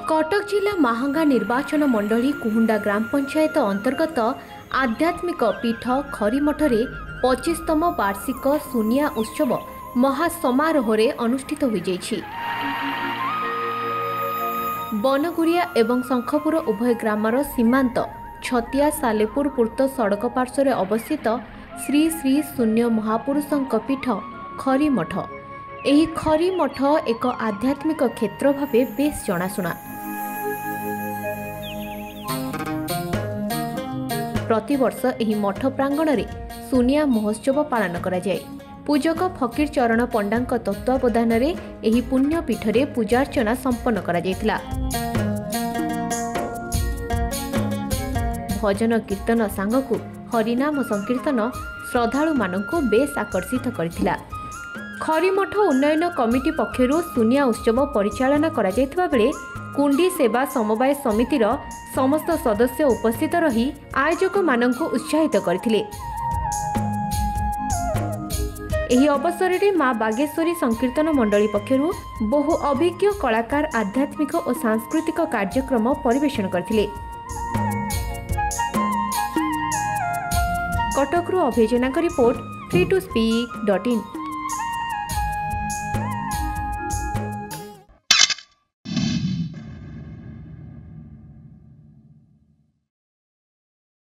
कटक जिला महांगा निर्वाचन मंडली कुहुंडा ग्राम पंचायत अंतर्गत आध्यात्मिक पीठ खरीमठरे 25तम वार्षिक सुनिया उत्सव महासमारोह अनुष्ठित हो जाइछि। बनगुरिया एवं शंखपुर उभय ग्रामर सीमांत छतिया सालेपुर पूर्त सड़क पार्श्व अवस्थित श्री श्री शून्य महापुरुषों पीठ खरीमठ। एही खरीमठ एक आध्यात्मिक क्षेत्र भावे बेस जनाशुना। प्रतिवर्ष एही मठ प्रांगण में सुनिया महोत्सव पालन करा जाए। पूजक फकीर चरण पंडा तत्वावधान में एही पुण्यपीठ में पूजार्चना संपन्न करा जायतिला। भजन कीर्तन सांगकु हरिनाम संकीर्तन श्रद्धालु मानकु बेस आकर्षित करथिला। खरीमठ उन्नयन कमिटी पक्षरु सुनिया उत्सव परिचालना करा जायतिबा बेले कुंडी सेवा समवाय समितिर समस्त सदस्य उपस्थित रही आयोजक मानकु उत्साहित करथिले। एही अवसर में मां बागेश्वरी संकीर्तन मंडली पक्षरु बहु अभिज्ञ कलाकार आध्यात्मिक और सांस्कृतिक कार्यक्रम परिवेषण करथिले। कटकरू अभिजना रिपोर्ट free2speak.in।